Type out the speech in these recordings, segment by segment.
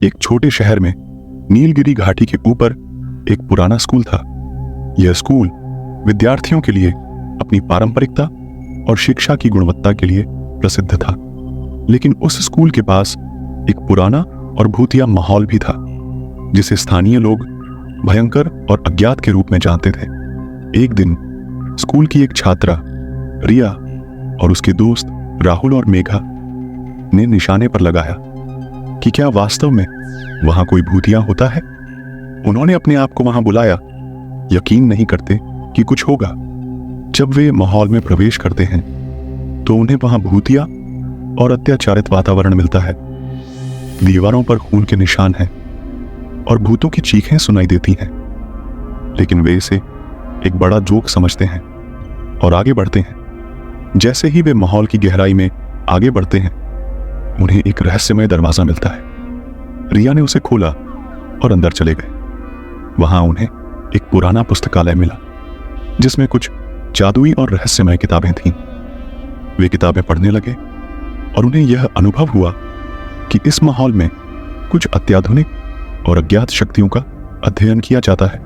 एक छोटे शहर में नीलगिरी घाटी के ऊपर एक पुराना स्कूल था। यह स्कूल विद्यार्थियों के लिए अपनी पारंपरिकता और शिक्षा की गुणवत्ता के लिए प्रसिद्ध था, लेकिन उस स्कूल के पास एक पुराना और भूतिया माहौल भी था, जिसे स्थानीय लोग भयंकर और अज्ञात के रूप में जानते थे। एक दिन स्कूल की एक छात्रा रिया और उसके दोस्त राहुल और मेघा ने निशाने पर लगाया कि क्या वास्तव में वहां कोई भूतिया होता है। उन्होंने अपने आप को वहां बुलाया, यकीन नहीं करते कि कुछ होगा। जब वे माहौल में प्रवेश करते हैं तो उन्हें वहां भूतिया और अत्याचारित वातावरण मिलता है। दीवारों पर खून के निशान हैं और भूतों की चीखें सुनाई देती हैं, लेकिन वे इसे एक बड़ा जोक समझते हैं और आगे बढ़ते हैं। जैसे ही वे माहौल की गहराई में आगे बढ़ते हैं, उन्हें एक रहस्यमय दरवाजा मिलता है। रिया ने उसे खोला और अंदर चले गए। वहां उन्हें एक पुराना पुस्तकालय मिला, जिसमें कुछ जादुई और रहस्यमय किताबें थीं। वे किताबें पढ़ने लगे और उन्हें यह अनुभव हुआ कि इस माहौल में कुछ अत्याधुनिक और अज्ञात शक्तियों का अध्ययन किया जाता है,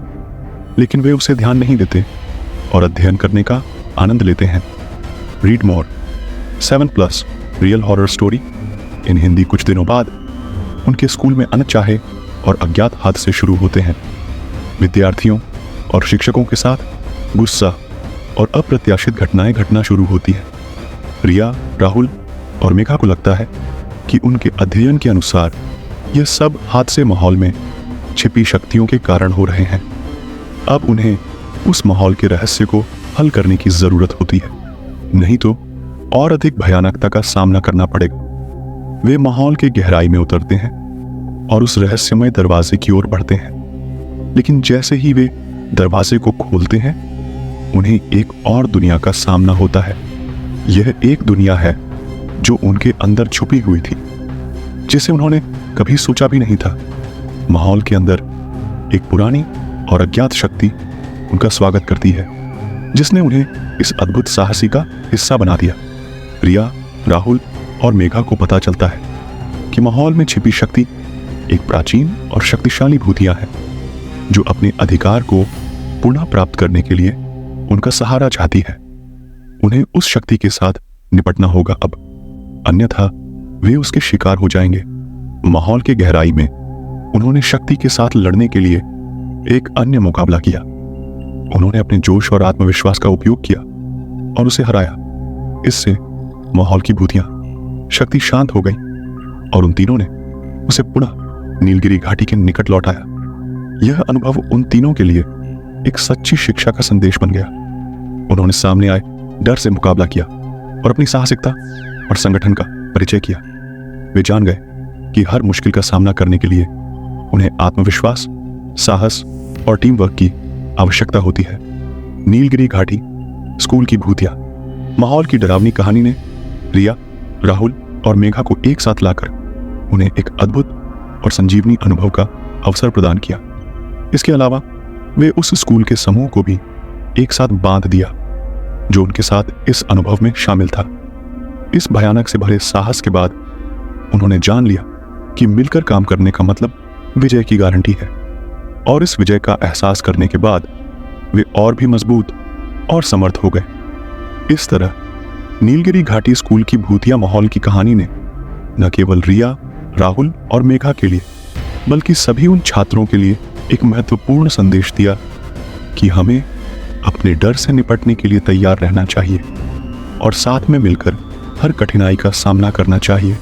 लेकिन वे उसे ध्यान नहीं देते और अध्ययन करने का आनंद लेते हैं। Read more 7+ real horror story in Hindi. कुछ दिनों बाद उनके स्कूल में अनचाहे और अज्ञात हादसे शुरू होते हैं। विद्यार्थियों और शिक्षकों के साथ गुस्सा और अप्रत्याशित घटनाएं घटना शुरू होती हैं। रिया, राहुल और मेघा को लगता है कि उनके अध्ययन के अनुसार यह सब हादसे माहौल में छिपी शक्तियों के कारण हो रहे हैं। अब उन्हें उस माहौल के रहस्य को हल करने की जरूरत होती है, नहीं तो और अधिक भयानकता का सामना करना पड़ेगा। वे माहौल के गहराई में उतरते हैं और उस रहस्यमय दरवाजे की ओर बढ़ते हैं, लेकिन जैसे ही वे दरवाजे को खोलते हैं, उन्हें एक और दुनिया का सामना होता है। यह एक दुनिया है जो उनके अंदर छुपी हुई थी, जिसे उन्होंने कभी सोचा भी नहीं था। माहौल के अंदर एक पुरानी और अज्ञात शक्ति उनका स्वागत करती है, जिसने उन्हें इस अद्भुत साहसी का हिस्सा बना दिया। रिया, राहुल और मेघा को पता चलता है कि माहौल में छिपी शक्ति एक प्राचीन और शक्तिशाली भूतिया है, जो अपने अधिकार को पुनः प्राप्त करने के लिए उनका सहारा चाहती है। उन्हें उस शक्ति के साथ निपटना होगा अब, अन्यथा वे उसके शिकार हो जाएंगे। माहौल के गहराई में उन्होंने शक्ति के साथ लड़ने के लिए एक अन्य मुकाबला किया। उन्होंने अपने जोश और आत्मविश्वास का उपयोग किया और उसे हराया। इससे माहौल की भूतियां शक्ति शांत हो गई और उन तीनों ने उसे पुनः नीलगिरी घाटी के निकट लौटाया। यह अनुभव उन तीनों के लिए एक सच्ची शिक्षा का संदेश बन गया। उन्होंने सामने आए डर से मुकाबला किया और अपनी साहसिकता और संगठन का परिचय किया। वे जान गए कि हर मुश्किल का सामना करने के लिए उन्हें आत्मविश्वास, साहस और टीम वर्क की आवश्यकता होती है। नीलगिरी घाटी स्कूल की भूतिया माहौल की डरावनी कहानी ने रिया, राहुल और मेघा को एक साथ लाकर उन्हें एक अद्भुत और संजीवनी अनुभव का अवसर प्रदान किया। इसके अलावा वे उस स्कूल के समूह को भी एक साथ बांध दिया जो उनके साथ इस अनुभव में शामिल था। इस भयानक से भरे साहस के बाद उन्होंने जान लिया कि मिलकर काम करने का मतलब विजय की गारंटी है, और इस विजय का एहसास करने के बाद वे और भी मजबूत और समर्थ हो गए। इस तरह नीलगिरी घाटी स्कूल की भूतिया माहौल की कहानी ने न केवल रिया, राहुल और मेघा के लिए, बल्कि सभी उन छात्रों के लिए एक महत्वपूर्ण संदेश दिया कि हमें अपने डर से निपटने के लिए तैयार रहना चाहिए और साथ में मिलकर हर कठिनाई का सामना करना चाहिए।